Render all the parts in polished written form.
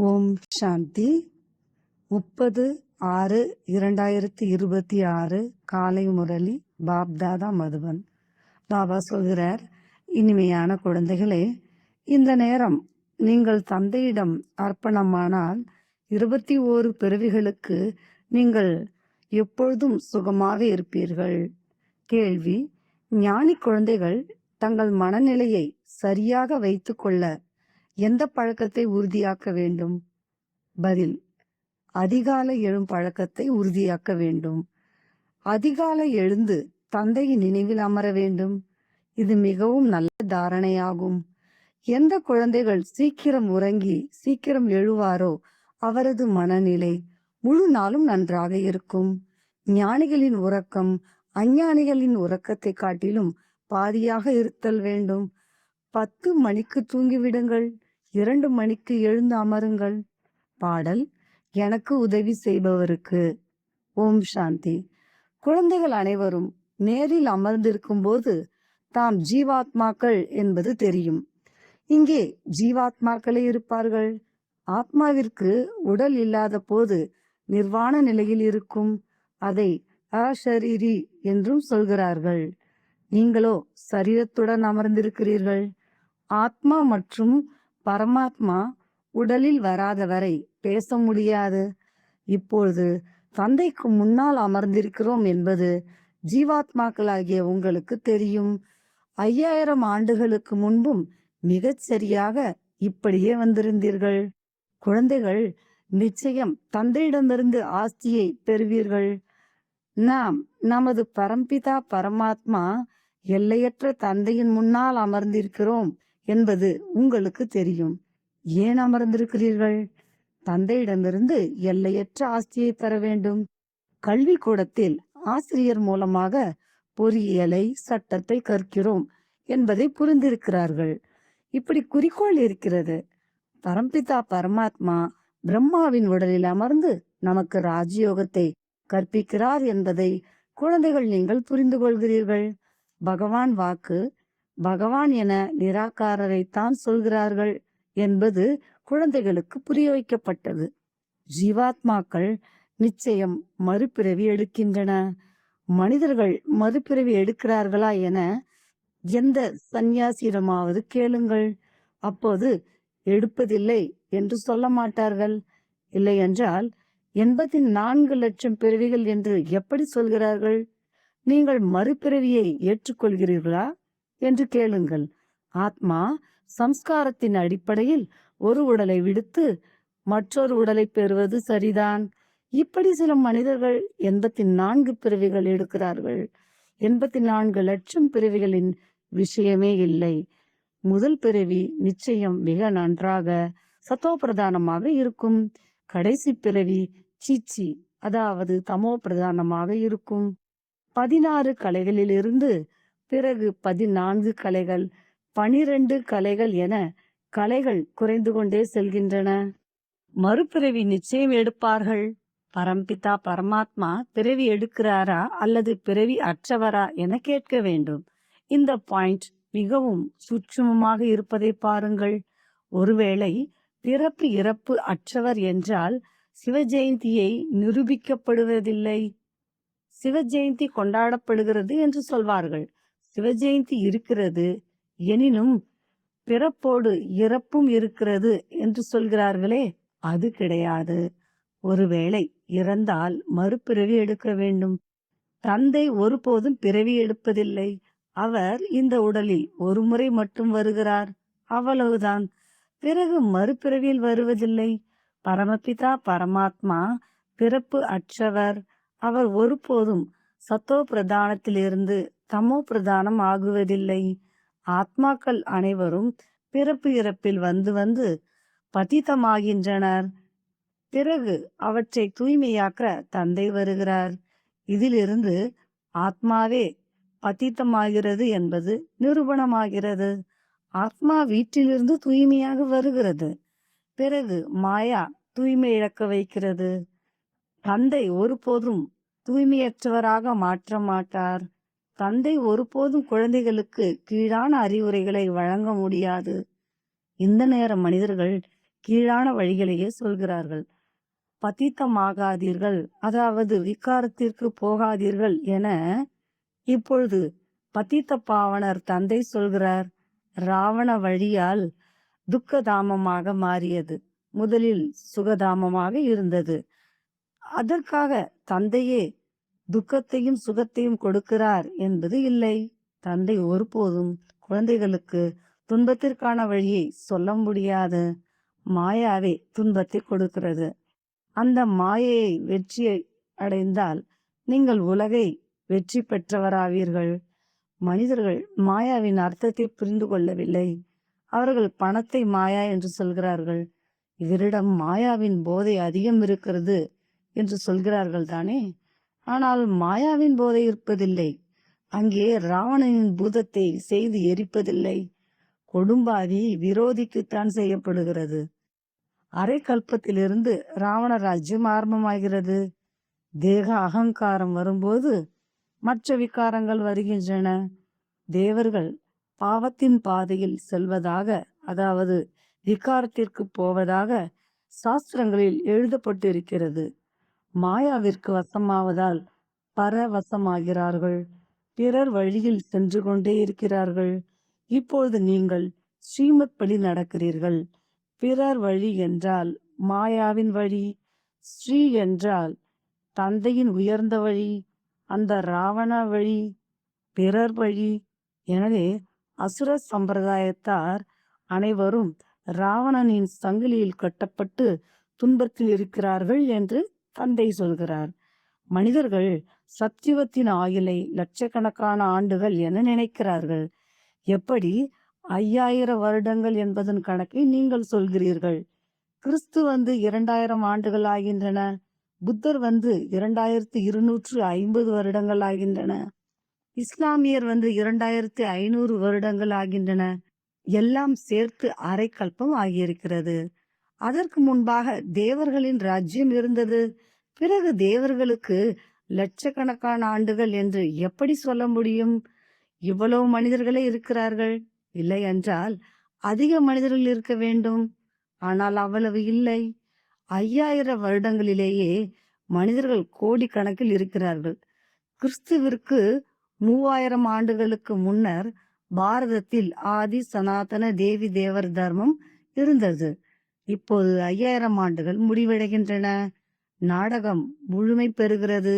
ஓம் சாந்தி. 30/6/2026 காலை முரளி பாப்தாதா மதுபன். பாபா சொல்கிறார், இனிமையான குழந்தைகளே, இந்த நேரம் நீங்கள் தந்தையிடம் அர்ப்பணமானால் 21 பிறவிகளுக்கு நீங்கள் எப்பொழுதும் சுகமாக இருப்பீர்கள். கேள்வி: ஞானி குழந்தைகள் தங்கள் மனநிலையை சரியாக வைத்துக்கொள்ள எந்த பழக்கத்தை உறுதியாக்க வேண்டும்? பதில்: அதிகாலை எழும் பழக்கத்தை உறுதியாக்க வேண்டும். அதிகாலை எழுந்து தந்தையின் நினைவில் அமர வேண்டும். இது மிகவும் நல்ல தாரணையாகும். எந்த குழந்தைகள் சீக்கிரம் உறங்கி சீக்கிரம் எழுவாரோ அவரது மனநிலை முழு நாளும் நன்றாக இருக்கும். ஞானிகளின் உறக்கம் அஞ்ஞானிகளின் உறக்கத்தை காட்டிலும் பாதியாக இருத்தல் வேண்டும். 10 மணிக்கு தூங்கிவிடுங்கள், 2 மணிக்கு எழுந்து அமருங்கள். பாடல்: எனக்கு உதவி செய்பவருக்கு. ஓம் சாந்தி. குழந்தைகள் அனைவரும் நேரில் அமர்ந்திருக்கும் போது தாம் ஜீவாத்மாக்கள் என்பது தெரியும். இங்கே ஜீவாத்மாக்களே இருப்பார்கள். ஆத்மாவிற்கு உடல் இல்லாத போது நிர்வாண நிலையில் இருக்கும். அதை அஷரீரி என்றும் சொல்கிறார்கள். நீங்களோ சரீரத்துடன் அமர்ந்திருக்கிறீர்கள். ஆத்மா மற்றும் பரமாத்மா உடலில் வராதவரை பேச முடியாது. இப்பொழுது தந்தைக்கு முன்னால் அமர்ந்திருக்கிறோம் என்பது ஜீவாத்மாக்களாகிய உங்களுக்கு தெரியும். 5000 ஆண்டுகளுக்கு முன்பும் மிகச் சரியாக இப்படியே வந்திருந்தீர்கள். குழந்தைகள் நிச்சயம் தந்தையிடமிருந்து ஆஸ்தியை பெறுவீர்கள். நாம் நமது பரம்பிதா பரமாத்மா எல்லையற்ற தந்தையின் முன்னால் அமர்ந்திருக்கிறோம் என்பது உங்களுக்கு தெரியும். ஏன் அமர்ந்திருக்கிறீர்கள்? தந்தையிடமிருந்து எல்லையற்ற ஆஸ்தியை பெற வேண்டும். கல்வி கூடத்தில் ஆசிரியர் மூலமாக பொறியியலை, சட்டத்தை கற்கிறோம் என்பதை புரிந்திருக்கிறார்கள். இப்படி குறிக்கோள் இருக்கிறது. பரம்பிதா பரமாத்மா பிரம்மாவின் உடலில் அமர்ந்து நமக்கு ராஜயோகத்தை கற்பிக்கிறார் என்பதை குழந்தைகள் நீங்கள் புரிந்து கொள்கிறீர்கள். பகவான் வாக்கு பகவான் என நிராகாரரைத்தான் சொல்கிறார்கள் என்பது குழந்தைகளுக்கு புரிய வைக்கப்பட்டது. ஜீவாத்மாக்கள் நிச்சயம் மறுபிறவி எடுக்கின்றன. மனிதர்கள் மறுபிறவி எடுக்கிறார்களா என எந்த சந்நியாசியிடமாவது கேளுங்கள். அப்போது எடுப்பதில்லை என்று சொல்ல மாட்டார்கள். இல்லை என்றால் 84 லட்சம் பிறவிகள் என்று எப்படி சொல்கிறார்கள்? நீங்கள் மறுபிறவியை ஏற்றுக்கொள்கிறீர்களா என்று கேளுங்கள். ஆத்மா சம்ஸ்காரத்தின் அடிப்படையில் ஒரு உடலை விடுத்து மற்றொரு உடலை பெறுவது சரிதான். இப்படி சில மனிதர்கள் 84 பிறவிகள் எடுக்கிறார்கள். 84 லட்சம் பிறவிகளின் விஷயமே இல்லை. முதல் பிறவி நிச்சயம் மிக நன்றாக சத்தோ பிரதானமாக இருக்கும். கடைசி பிறவி சீச்சி, அதாவது தமோ பிரதானமாக இருக்கும். 16 கலைகளில் இருந்து பிறகு 14 கலைகள், 12 கலைகள் என கலைகள் குறைந்து கொண்டே செல்கின்றன. மறுபிறவி நிச்சயம் எடுப்பார்கள். பரம்பிதா பரமாத்மா பிறவி எடுக்கிறாரா அல்லது பிறவி அற்றவரா என கேட்க வேண்டும். இந்த பாயிண்ட் மிகவும் சூட்சுமமாக இருப்பதை பாருங்கள். ஒருவேளை பிறப்பு இறப்பு அற்றவர் என்றால் சிவஜெயந்தியை நிரூபிக்கப்படுவதில்லை. சிவஜெயந்தி கொண்டாடப்படுகிறது என்று சொல்வார்கள். சிவஜெயந்தி இருக்கிறது, எனினும் பிறப்போடு இறப்பும் இருக்கிறது என்று சொல்கிறார்களே, அது கிடையாது. ஒருவேளை இறந்தால் மறுபிறவி எடுக்க வேண்டும். தந்தை ஒருபோதும் பிறவி எடுப்பதில்லை. அவர் இந்த உடலில் ஒரு முறை மட்டும் வருகிறார், அவ்வளவுதான். பிறகு மறுபிறவியில் வருவதில்லை. பரமபிதா பரமாத்மா பிறப்பு அற்றவர். அவர் ஒருபோதும் சத்தோ பிரதானத்திலிருந்து தமோ பிரதானம் ஆகுவதில்லை. ஆத்மாக்கள் அனைவரும் பிறப்பு இறப்பில் வந்து வந்து பதிதமாகின்றனர். பிறகு அவற்றை தூய்மையாக்க தந்தை வருகிறார். இதிலிருந்து ஆத்மாவே பதித்தமாகிறது என்பது நிரூபணமாகிறது. ஆத்மா வீட்டிலிருந்து தூய்மையாக வருகிறது. பிறகு மாயா தூய்மை இழக்க வைக்கிறது. தந்தை ஒருபோதும் தூய்மையற்றவராக மாற்ற மாட்டார். தந்தை ஒருபோதும் குழந்தைகளுக்கு கீழான அறிவுரைகளை வழங்க முடியாது. இந்த நேர மனிதர்கள் கீழான வழிகளையே சொல்கிறார்கள். பतिத்தமாகாதீர்கள், அதாவது விக்காரத்திற்கு போகாதீர்கள் என இப்பொழுது பத்தித்த பாவனர் தந்தை சொல்கிறார். ராவண வழியால் துக்கதாமமாக மாறியது. முதலில் சுகதாமமாக இருந்தது. அதற்காக தந்தையே துக்கத்தையும் சுகத்தையும் கொடுக்கிறார் என்பது இல்லை. தந்தை ஒருபோதும் குழந்தைகளுக்கு துன்பத்திற்கான வழியை சொல்ல முடியாது. மாயாவே துன்பத்தை கொடுக்கிறது. அந்த மாயையை வெற்றியை அடைந்தால் நீங்கள் உலகை வெற்றி பெற்றவராவீர்கள். மனிதர்கள் மாயாவின் அர்த்தத்தை புரிந்து கொள்ளவில்லை. அவர்கள் பணத்தை மாயா என்று சொல்கிறார்கள். இவரிடம் மாயாவின் போதை அதிகம் இருக்கிறது என்று சொல்கிறார்கள் தானே. ஆனால் மாயாவின் போதை இருப்பதில்லை. அங்கே ராவணனின் பூதத்தை செய்து எரிப்பதில்லை. கொடும்பாவி விரோதிக்குத்தான் செய்யப்படுகிறது. அரை கல்பத்திலிருந்து ராவண ராஜ்யம் ஆரம்பமாகிறது. தேக அகங்காரம் வரும்போது மற்ற விகாரங்கள் வருகின்றன. தேவர்கள் பாவத்தின் பாதையில் செல்வதாக, அதாவது விகாரத்திற்கு போவதாக சாஸ்திரங்களில் எழுதப்பட்டிருக்கிறது. மாயாவிற்கு வசமாவதால் பரவசமாகிறார்கள். பிறர் வழியில் சென்று கொண்டே இருக்கிறார்கள். இப்பொழுது நீங்கள் ஸ்ரீமத் படி நடக்கிறீர்கள். பிறர் வழி என்றால் மாயாவின் வழி, ஸ்ரீ என்றால் தந்தையின் உயர்ந்த வழி, அந்த ராவண வழி பிறர் வழி. எனவே அசுர சம்பிரதாயத்தார் அனைவரும் ராவணனின் சங்கிலியில் கட்டப்பட்டு துன்பத்தில் இருக்கிறார்கள் என்று தந்தை சொல்கிறார். மனிதர்கள் சத்தியுகத்தின் ஆயுளை லட்சக்கணக்கான ஆண்டுகள் என நினைக்கிறார்கள். எப்படி 5000 வருடங்கள் என்பதன் கணக்கை நீங்கள் சொல்கிறீர்கள். கிறிஸ்து வந்து 2000 ஆண்டுகள் ஆகின்றன. புத்தர் வந்து 2250 வருடங்கள் ஆகின்றன. இஸ்லாமியர் வந்து 2500 வருடங்கள் ஆகின்றன. எல்லாம் சேர்த்து அரை கல்பம் ஆகியிருக்கிறது. அதற்கு முன்பாக தேவர்களின் ராஜ்யம் இருந்தது. பிறகு தேவர்களுக்கு லட்சக்கணக்கான ஆண்டுகள் என்று எப்படி சொல்ல முடியும்? இவ்வளவு மனிதர்களே இருக்கிறார்கள். இல்லை என்றால் அதிக மனிதர்கள் இருக்க வேண்டும். ஆனால் அவ்வளவு இல்லை. 5000 வருடங்களிலேயே மனிதர்கள் கோடிக்கணக்கில் இருக்கிறார்கள். கிறிஸ்துவிற்கு 3000 ஆண்டுகளுக்கு முன்னர் பாரதத்தில் ஆதி சனாதன தேவி தேவர் தர்மம் இருந்தது. இப்போது 5000 ஆண்டுகள் முடிவடைகின்றன. நாடகம் முழுமை பெறுகிறது.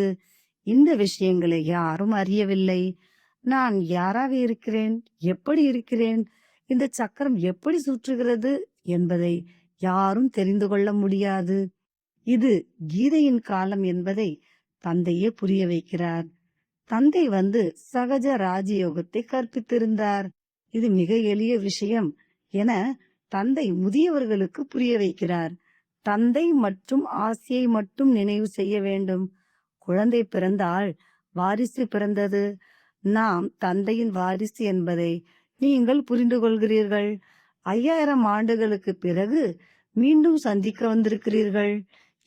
இந்த விஷயங்களை யாரும் அறியவில்லை. நான் யாராக இருக்கிறேன், எப்படி இருக்கிறேன், இந்த சக்கரம் எப்படி சுற்றுகிறது என்பதை யாரும் தெரிந்து கொள்ள முடியாது. இது கீதையின் காலம் என்பதை தந்தையே புரிய வைக்கிறார். தந்தை வந்து சகஜ ராஜயோகத்தை கற்பித்திருந்தார். இது மிக எளிய விஷயம் என தந்தை முதியவர்களுக்கு புரிய வைக்கிறார். தந்தை மற்றும் ஆசையை மட்டும் நினைவு செய்ய வேண்டும். குழந்தை பிறந்தால் வாரிசு பிறந்தது. நாம் தந்தையின் வாரிசு என்பதை நீங்கள் புரிந்து கொள்கிறீர்கள். 5000 ஆண்டுகளுக்கு பிறகு மீண்டும் சந்திக்க வந்திருக்கிறீர்கள்.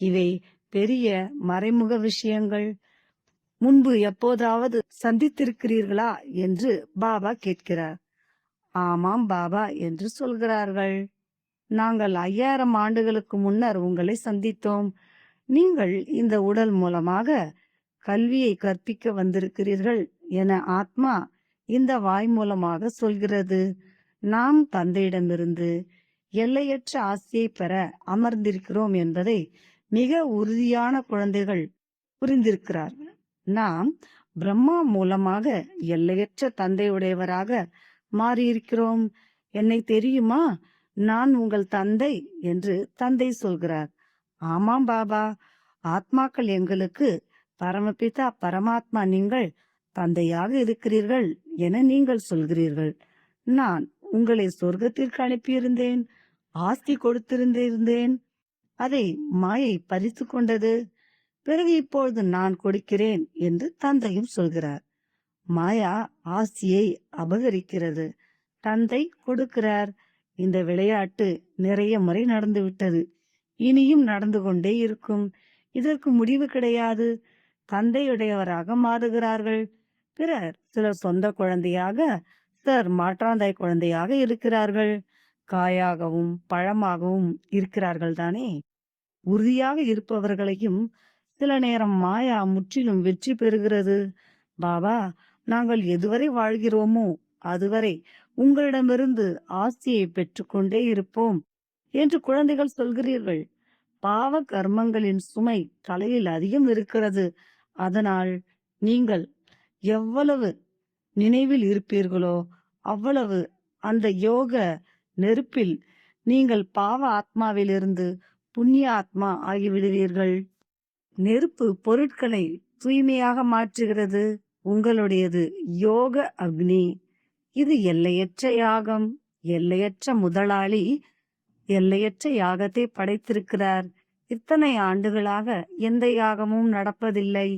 இவை பெரிய மறைமுக விஷயங்கள். முன்பு எப்போதாவது சந்தித்திருக்கிறீர்களா என்று பாபா கேட்கிறார். ஆமாம் பாபா என்று சொல்கிறார்கள். நாங்கள் 5000 ஆண்டுகளுக்கு முன்னர் உங்களை சந்தித்தோம். நீங்கள் இந்த உடல் மூலமாக கல்வியை கற்பிக்க வந்திருக்கிறீர்கள் என ஆத்மா இந்த வாய் மூலமாக சொல்கிறது. நாம் தந்தையிடமிருந்து எல்லையற்ற ஆசையை பெற அமர்ந்திருக்கிறோம் என்பதை மிக உறுதியான குழந்தைகள் புரிந்திருக்கிறார்கள். நாம் பிரம்மா மூலமாக எல்லையற்ற தந்தையுடையவராக மாறியிருக்கிறோம். என்னை தெரியுமா? நான் உங்கள் தந்தை என்று தந்தை சொல்கிறார். ஆமாம் பாபா, ஆத்மாக்கள் எங்களுக்கு பரமபிதா பரமாத்மா நீங்கள் தந்தையாக இருக்கிறீர்கள் என நீங்கள் சொல்கிறீர்கள். நான் உங்களை சொர்க்கத்திற்கு அனுப்பியிருந்தேன், ஆஸ்தி கொடுத்திருந்தேன். அதை மாயை பறித்து கொண்டது. பிறகு இப்பொழுது நான் கொடுக்கிறேன் என்று தந்தையும் சொல்கிறார். மாயா ஆஸ்தியை அபகரிக்கிறது, தந்தை கொடுக்கிறார். இந்த விளையாட்டு நிறைய முறை நடந்து விட்டது, இனியும் நடந்து கொண்டே இருக்கும். இதற்கு முடிவு கிடையாது. தந்தையுடையவராக மாறுகிறார்கள். பிறர் சிலர் சொந்த குழந்தையாக, சிலர் மாற்றாந்தாய் குழந்தையாக இருக்கிறார்கள். காயாகவும் பழமாகவும் இருக்கிறார்கள் தானே. உறுதியாக இருப்பவர்களையும் சில நேரம் மாயா முற்றிலும் வெற்றி பெறுகிறது. பாபா, நாங்கள் எதுவரை வாழ்கிறோமோ அதுவரை உங்களிடமிருந்து ஆஸ்தியை பெற்றுக்கொண்டே இருப்போம் என்று குழந்தைகள் சொல்கிறீர்கள். பாவ கர்மங்களின் சுமை தலையில் அதிகம் இருக்கிறது. அதனால் நீங்கள் எவ்வளவு நினைவில் இருப்பீர்களோ அவ்வளவு அந்த யோக நெருப்பில் நீங்கள் பாவ ஆத்மாவிலிருந்து புண்ணிய ஆத்மா ஆகிவிடுவீர்கள். நெருப்பு பொருட்களை தூய்மையாக மாற்றுகிறது. உங்களுடையது யோக அக்னி. இது எல்லையற்ற யாகம். எல்லையற்ற முதலாளி எல்லையற்ற யாகத்தை படைத்திருக்கிறார். இத்தனை ஆண்டுகளாக எந்த யாகமும் நடப்பதில்லை.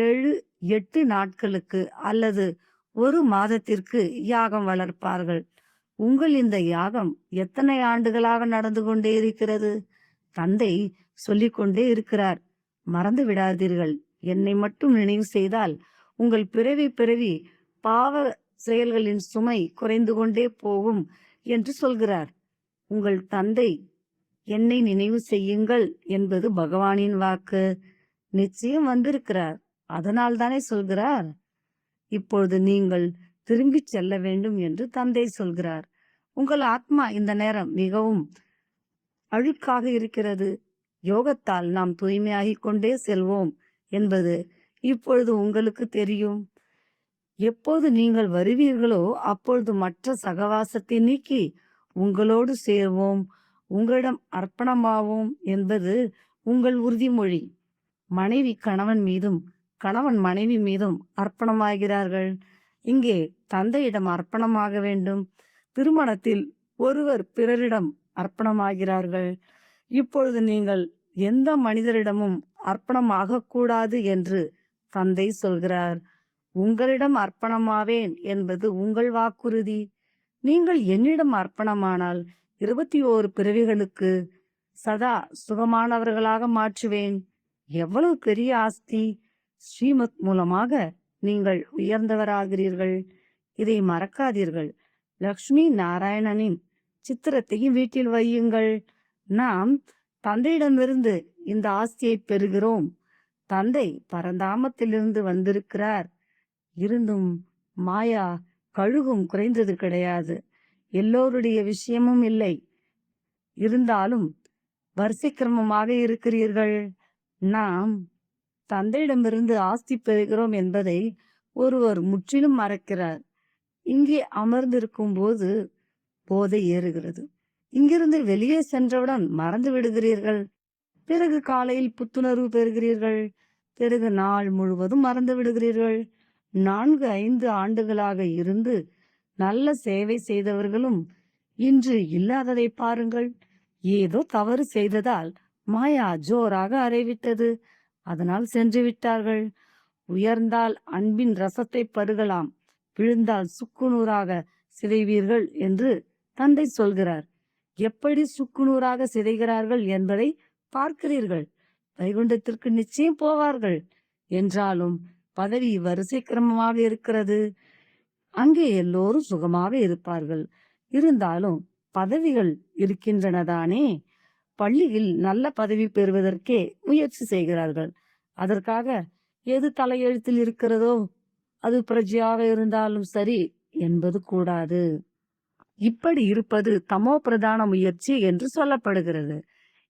7, 8 நாட்களுக்கு அல்லது ஒரு மாதத்திற்கு யாகம் வளர்ப்பார்கள். உங்கள் இந்த யாகம் எத்தனை ஆண்டுகளாக நடந்து கொண்டே இருக்கிறது? தந்தை சொல்லிக்கொண்டே இருக்கிறார், மறந்து விடாதீர்கள். என்னை மட்டும் நினைவு செய்தால் உங்கள் பிறவி பாவ செயல்களின் சுமை குறைந்து கொண்டே போகும் என்று சொல்கிறார். உங்கள் தந்தை என்னை நினைவு செய்யுங்கள் என்பது பகவானின் வாக்கு. நிச்சயம் வந்திருக்கிறார். அதனால் தானே சொல்கிறார். இப்பொழுது நீங்கள் திரும்பி செல்ல வேண்டும் என்று தந்தை சொல்கிறார். உங்கள் ஆத்மா இந்த நேரம் மிகவும் அழுக்காக இருக்கிறது. யோகத்தால் நாம் தூய்மையாகிக் கொண்டே செல்வோம் என்பது இப்பொழுது உங்களுக்கு தெரியும். எப்போது நீங்கள் வருவீர்களோ அப்பொழுது மற்ற சகவாசத்தை நீக்கி உங்களோடு சேர்வோம், உங்களிடம் அர்ப்பணமாவோம் என்பது உங்கள் உறுதிமொழி. மனைவி கணவன் மீதும் கணவன் மனைவி மீதும் அர்ப்பணமாகிறார்கள். இங்கே தந்தையிடம் அர்ப்பணமாக வேண்டும். திருமணத்தில் ஒருவர் பிறரிடம் அர்ப்பணமாகிறார்கள். இப்பொழுது நீங்கள் எந்த மனிதரிடமும் அர்ப்பணமாக கூடாது என்று தந்தை சொல்கிறார். உங்களிடம் அர்ப்பணமாவேன் என்பது உங்கள் வாக்குறுதி. நீங்கள் என்னிடம் அர்ப்பணமானால் 21 பிறவிகளுக்கு சதா சுகமானவர்களாக மாற்றுவேன். எவ்வளவு பெரிய ஆஸ்தி! ஸ்ரீமத் மூலமாக நீங்கள் உயர்ந்தவராகிறீர்கள். இதை மறக்காதீர்கள். லக்ஷ்மி நாராயணனின் சித்திரத்தையும் வீட்டில் வையுங்கள். நாம் தந்தையிடமிருந்து இந்த ஆஸ்தியை பெறுகிறோம். தந்தை பரந்தாமத்திலிருந்து வந்திருக்கிறார். இருந்தும் மாயா கழுகும் குறைந்தது கிடையாது. எல்லோருடைய விஷயமும் இல்லை. இருந்தாலும் வரிசைக்கிரமமாக இருக்கிறீர்கள். நாம் தந்தையிடமிருந்து ஆஸ்தி பெறுகிறோம் என்பதை ஒருவர் முற்றிலும் மறக்கிறார். இங்கே அமர்ந்திருக்கும் போது போதை ஏறுகிறது. இங்கிருந்து வெளியே சென்றவுடன் மறந்து விடுகிறீர்கள். பிறகு காலையில் புத்துணர்வு பெறுகிறீர்கள். பிறகு நாள் முழுவதும் மறந்து விடுகிறீர்கள். 4-5 ஆண்டுகளாக இருந்து நல்ல சேவை செய்தவர்களும் இன்று இல்லாததை பாருங்கள். ஏதோ தவறு செய்ததால் மாயா ஜோராக அறைவிட்டது. அதனால் சென்று விட்டார்கள். உயர்ந்தால் அன்பின் ரசத்தை பருகலாம், விழுந்தால் சுக்குநூறாக சிதைவீர்கள் என்று தந்தை சொல்கிறார். எப்படி சுக்குநூறாக சிதைகிறார்கள் என்பதை பார்க்கிறீர்கள். வைகுண்டத்திற்கு நிச்சயம் போவார்கள். என்றாலும் பதவி வரிசை கிரமமாக இருக்கிறது. அங்கே எல்லோரும் சுகமாக இருப்பார்கள். இருந்தாலும் பதவிகள் இருக்கின்றனதானே. பள்ளியில் நல்ல பதவி பெறுவதற்கே முயற்சி செய்கிறார்கள். அதற்காக எது தலையெழுத்தில் இருக்கிறதோ அது பிரஜையாக இருந்தாலும் சரி என்பது கூடாது. இப்படி இருப்பது தமோ பிரதான முயற்சி என்று சொல்லப்படுகிறது.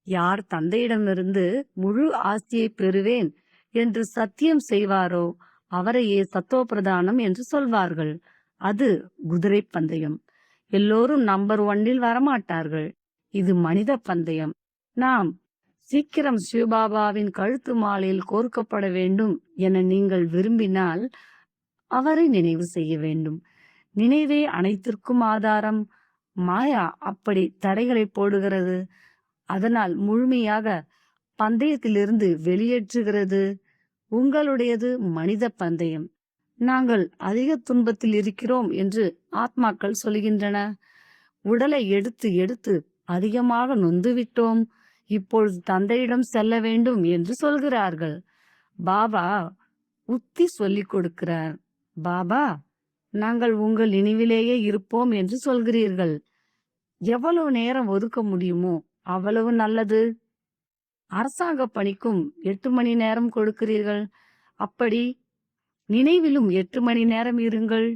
யார் தந்தையிடமிருந்து முழு ஆஸ்தியை பெறுவேன் என்று சத்தியம் செய்வாரோ அவரையே சத்தோ பிரதானம் என்று சொல்வார்கள். அது குதிரை பந்தயம். எல்லோரும் நம்பர் 1 வரமாட்டார்கள். இது மனித பந்தயம். நாம் சீக்கிரம் சிவபாபாவின் கழுத்து மாலையில் கோர்க்கப்பட வேண்டும் என நீங்கள் விரும்பினால் அவரை நினைவு செய்ய வேண்டும். நினைவே அனைத்திற்கும் ஆதாரம். மாயா அப்படி தடைகளை போடுகிறது. அதனால் முழுமையாக பந்தயத்திலிருந்து வெளியேற்றுகிறது. உங்களுடையது மனித பந்தயம். நாங்கள் அதிக துன்பத்தில் இருக்கிறோம் என்று ஆத்மாக்கள் சொல்கின்றன. உடலை எடுத்து எடுத்து அதிகமாக நொந்துவிட்டோம். இப்பொழுது தந்தையிடம் செல்ல வேண்டும் என்று சொல்கிறார்கள். பாபா உத்தி சொல்லிக் கொடுக்கிறார். பாபா, நாங்கள் உங்கள் நினைவிலேயே இருப்போம் என்று சொல்கிறீர்கள். எவ்வளவு நேரம் ஒதுக்க முடியுமோ அவ்வளவு நல்லது. அரசாங்க பணிக்கும் 8 மணி நேரம் கொடுக்கிறீர்கள். அப்படி நினைவிலும் 8 மணி நேரம் இருங்கள்.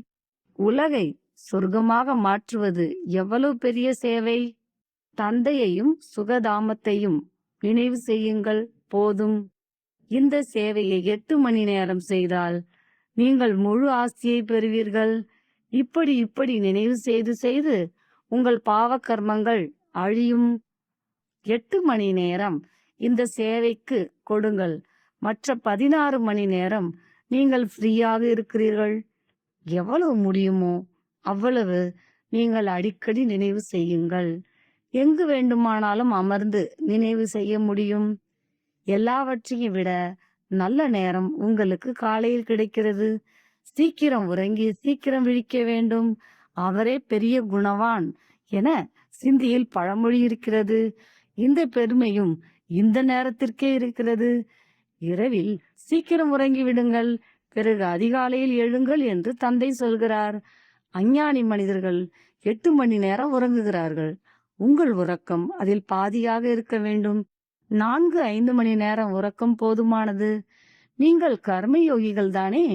உலகை சொர்க்கமாக மாற்றுவது எவ்வளவு பெரிய சேவை! தந்தையையும் சுகதாமத்தையும் நினைவு செய்யுங்கள் போதும். இந்த சேவையை 8 மணி நேரம் செய்தால் நீங்கள் முழு ஆஸ்தியை பெறுவீர்கள். இப்படி இப்படி நினைவு செய்து செய்து உங்கள் பாவ கர்மங்கள் அழியும். 8 மணி நேரம் இந்த சேவைக்கு கொடுங்கள். மற்ற 16 மணி நேரம் நீங்கள் ஃப்ரீயாக இருக்கிறீர்கள். எவ்வளவு முடியுமோ அவ்வளவு நீங்கள் அடிக்கடி நினைவு செய்யுங்கள். எங்கு வேண்டுமானாலும் அமர்ந்து நினைவு செய்ய முடியும். எல்லாவற்றையும் விட நல்ல நேரம் உங்களுக்கு காலையில் கிடைக்கிறது. சீக்கிரம் உறங்கி சீக்கிரம் விழிக்க வேண்டும். அவரே பெரிய குணவான் என சிந்தியில் பழமொழி இருக்கிறது. இந்த பெருமையும் இந்த நேரத்திற்கே இருக்கிறது. இரவில் சீக்கிரம் உறங்கி விடுங்கள், பிறகு அதிகாலையில் எழுங்கள் என்று தந்தை சொல்கிறார். அஞ்ஞானி மனிதர்கள் 8 மணி நேரம் உறங்குகிறார்கள். உங்கள் உறக்கம் அதில் பாதியாக இருக்க வேண்டும். 4-5 மணி நேரம் உறக்கம் போதுமானது. நீங்கள் கர்மயோகிகள் தானே?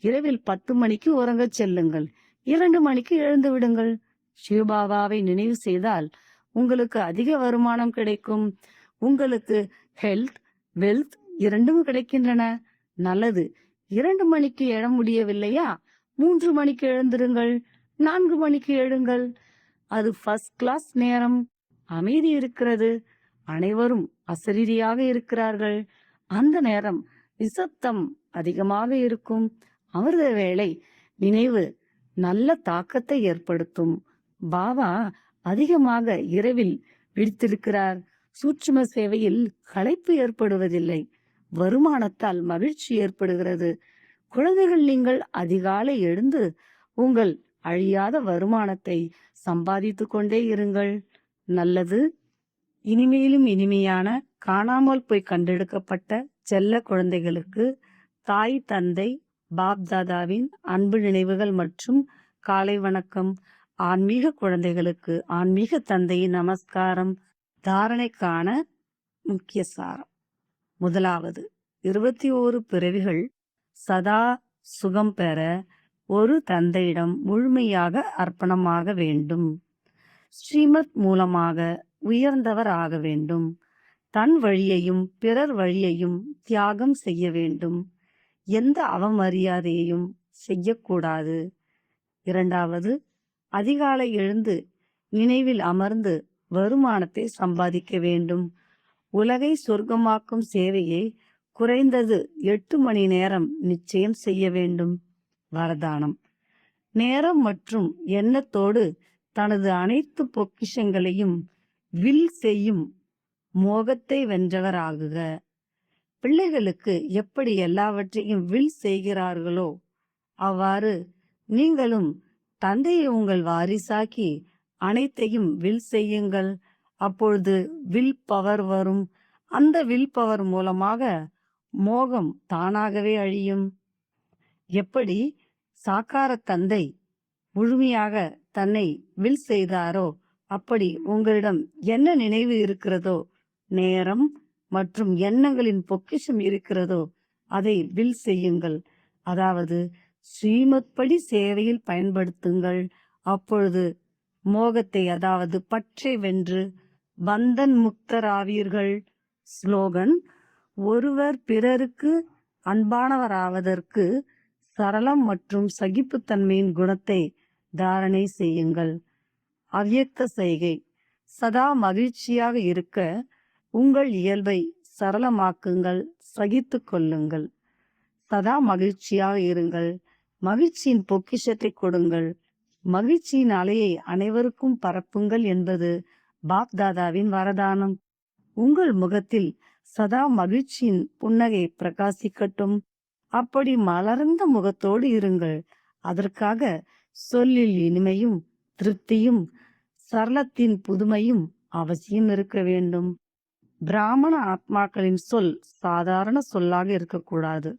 இரவில் 10 மணிக்கு உறங்கச் செல்லுங்கள். 2 மணிக்கு எழுந்து விடுங்கள். சிவபாபாவை நினைவு செய்தால் உங்களுக்கு அதிக வருமானம் கிடைக்கும். உங்களுக்கு ஹெல்த், வெல்த் இரண்டும் கிடைக்கின்றன. நல்லது. 2 மணிக்கு எழ முடியவில்லையா? 3 மணிக்கு எழுந்திருங்கள். 4 மணிக்கு எழுங்கள். அது ஃபர்ஸ்ட் கிளாஸ் நேரம். அமைதி இருக்கிறது. அனைவரும் அசரீரியாக இருக்கிறார்கள். அந்த நேரம் நிசப்தம் அதிகமாக இருக்கும். அமிர்த வேளை நினைவு நல்ல தாக்கத்தை ஏற்படுத்தும். பாபா அதிகமாக இரவில் விழித்திருக்கிறார். சூட்சும சேவையில் களைப்பு ஏற்படுவதில்லை. வருமானத்தால் மகிழ்ச்சி ஏற்படுகிறது. குழந்தைகள், நீங்கள் அதிகாலை எழுந்து உங்கள் அழியாத வருமானத்தை சம்பாதித்துக் கொண்டே இருங்கள். நல்லது. இனிமேலும் இனிமையான காணாமல் போய் கண்டெடுக்கப்பட்ட செல்ல குழந்தைகளுக்கு தாய் தந்தை பாப்தாதாவின் அன்பு நினைவுகள் மற்றும் காலை வணக்கம். ஆன்மீக குழந்தைகளுக்கு ஆன்மீக தந்தையின் நமஸ்காரம். தாரணைக்கான முக்கிய சாரம். முதலாவது, 21 பிறவிகள் சதா சுகம் பெற ஒரு தந்தையிடம் முழுமையாக அர்ப்பணமாக வேண்டும். ஸ்ரீமத் மூலமாக உயர்ந்தவர் ஆக வேண்டும். தன் வழியையும் பிறர் வழியையும் தியாகம் செய்ய வேண்டும். எந்த அவமரியாதையையும் செய்யக்கூடாது. இரண்டாவது, அதிகாலை எழுந்து நினைவில் அமர்ந்து வருமானத்தை சம்பாதிக்க வேண்டும். உலகை சொர்க்கமாக்கும் சேவையை குறைந்தது 8 மணி நேரம் நிச்சயம் செய்ய வேண்டும். வரதானம். நேரம் மற்றும் எண்ணத்தோடு தனது அனைத்து பொக்கிஷங்களையும் வில் செய்யும் மோகத்தை வென்றவர் ஆகுக. பிள்ளைகளுக்கு எப்படி எல்லாவற்றையும் வில் செய்கிறார்களோ அவ்வாறு நீங்களும் தந்தையை உங்கள் வாரிசாக்கி அனைத்தையும் வில் செய்யுங்கள். அப்பொழுது வில் பவர் வரும். அந்த வில் பவர் மூலமாக மோகம் தானாகவே அழியும். எப்படி சாக்கார தந்தை முழுமையாக தன்னை வில் செய்தாரோ அப்படி உங்களிடம் என்ன நினைவு இருக்கிறதோ, நேரம் மற்றும் எண்ணங்களின் பொக்கிஷம் இருக்கிறதோ அதை வில் செய்யுங்கள். அதாவது ஸ்ரீமத் படி சேவையில் பயன்படுத்துங்கள். அப்பொழுது மோகத்தை, அதாவது பற்றை வென்று பந்தன் முக்தராவீர்கள். ஸ்லோகன்: ஒருவர் பிறருக்கு அன்பானவராவதற்கு சரளம் மற்றும் சகிப்புத்தன்மையின் குணத்தை தாரணை செய்யுங்கள். அவ்யக்த செய்கை: சதா மகிழ்ச்சியாக இருக்க உங்கள் இயல்பை சரளமாக்குங்கள், சகித்து கொள்ளுங்கள். சதா மகிழ்ச்சியாக இருங்கள். மகிழ்ச்சியின் பொக்கிஷத்தை கொடுங்கள். மகிழ்ச்சியின் அலையை அனைவருக்கும் பரப்புங்கள் என்பது பாப்தாதாவின் வரதானம். உங்கள் முகத்தில் சதா மகிழ்ச்சியின் புன்னகை பிரகாசிக்கட்டும். அப்படி மலர்ந்த முகத்தோடு இருங்கள். அதற்காக சொல்லில் இனிமையும் திருப்தியும் சரளத்தின் புதுமையும் அவசியம் இருக்க வேண்டும். பிராமண ஆத்மாக்களின் சொல் சாதாரண சொல்லாக இருக்கக்கூடாது.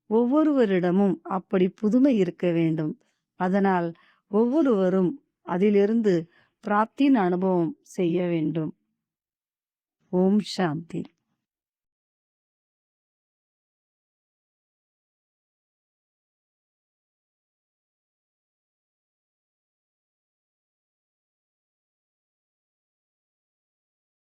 ஒவ்வொருவரிடமும் அப்படி புதுமை இருக்க வேண்டும். அதனால் ஒவ்வொருவரும் அதிலிருந்து பிராப்தியின் அனுபவம் செய்ய வேண்டும். ஓம் சாந்தி.